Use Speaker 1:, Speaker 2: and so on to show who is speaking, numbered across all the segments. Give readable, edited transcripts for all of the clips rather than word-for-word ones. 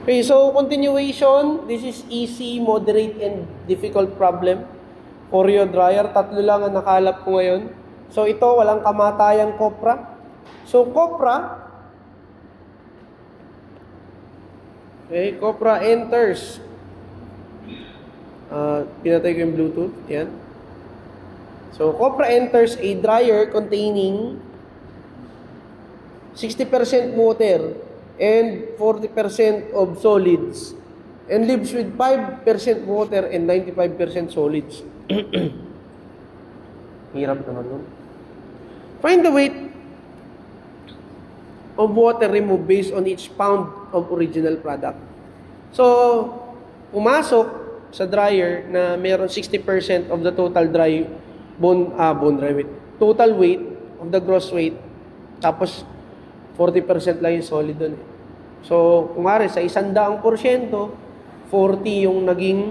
Speaker 1: Okay, so continuation. This is easy, moderate, and difficult problem for your dryer. Tatlo lang ang nakalap ko ngayon. So ito, walang kamatayang copra. So copra, okay, copra enters. Pinatay ko yung Bluetooth. Yan. So copra enters a dryer containing 60% water and 40% of solids, and leaves with 5% water and 95% solids. Hirap naman nun. Find the weight of water removed based on each pound of original product. So, pumasok sa dryer na meron 60% of the total bone dry weight. Total weight of the gross weight. Tapos, 40% lang yung solid doon. So, kumari sa 100%, 40 yung naging,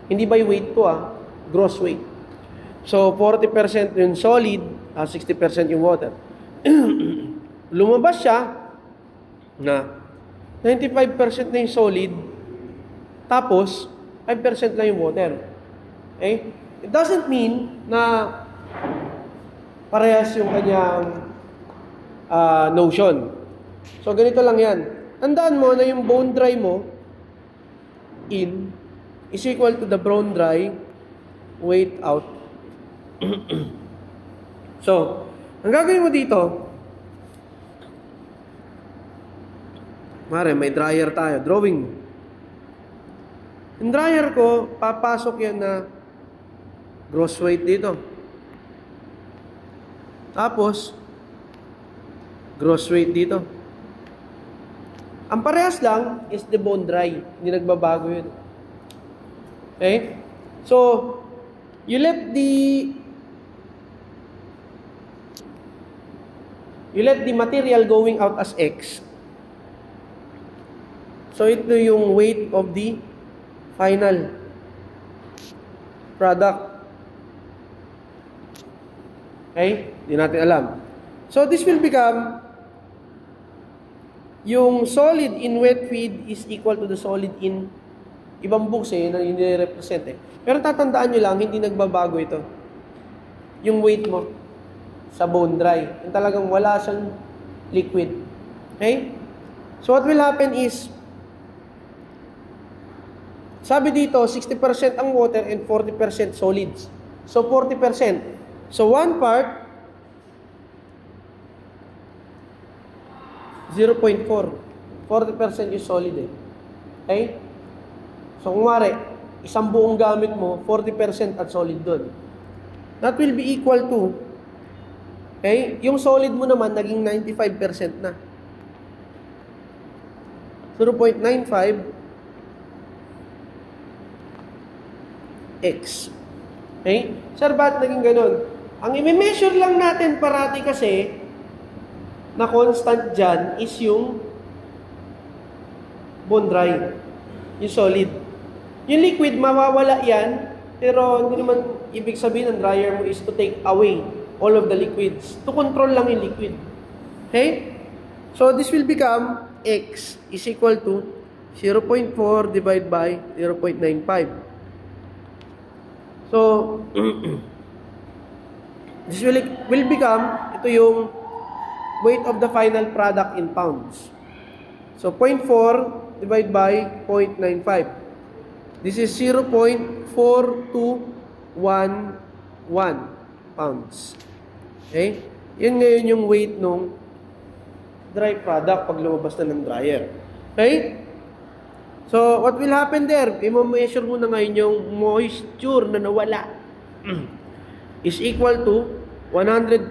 Speaker 1: hindi by weight to gross weight. So, 40% yung solid, 60% yung water. Lumabas siya na 95% na yung solid, tapos 5% lang yung water. Okay? It doesn't mean na parehas yung kanyang notion. So, ganito lang yan. Tandaan mo na yung bone dry mo in is equal to the bone dry weight out. So, ang gagawin mo dito, may dryer tayo. Drawing mo. Yung dryer ko, papasok yan na gross weight dito. Tapos, gross weight dito. Ang parehas lang is the bone dry. Hindi nagbabago yun. Okay? So, you let the material going out as X. So, ito yung weight of the final product. Okay? Hindi natin alam. So, this will become yung solid in wet feed is equal to the solid in ibang books na hindi represent Pero tatandaan nyo lang, hindi nagbabago ito. Yung weight mo sa bone dry. Yung talagang wala siyang liquid. Okay? So, what will happen is, sabi dito, 60% ang water and 40% solids. So, 40%. So, one part, 0.4. 40% is solid Okay? So, kumari, isang buong gamit mo, 40% at solid doon. That will be equal to, okay? Yung solid mo naman, naging 95% na. 0.95 X. Okay? Sir, ba't naging ganun? Ang i-measure lang natin parati kasi, na constant dyan is yung bone dry. Yung solid. Yung liquid, mawawala yan. Pero hindi naman ibig sabihin ng dryer mo is to take away all of the liquids. To control lang yung liquid. Okay? So, this will become X is equal to 0.4 divided by 0.95. So, this will become, ito yung weight of the final product in pounds. So, 0.4 divided by 0.95. This is 0.4211 pounds. Okay? Yan ngayon yung weight ng dry product pag lumabas na ng dryer. Okay? So, what will happen there? I-measure mo na ngayon yung moisture na nawala. Is equal to 100%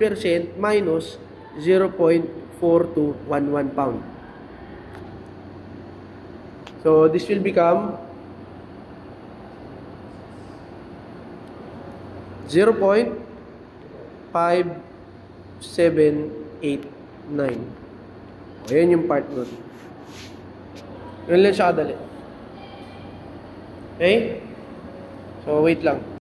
Speaker 1: minus 0.4211 pound. So, this will become 0.5789. Ayan yung part nun. Yun lang siya kadali. Okay? So, wait lang.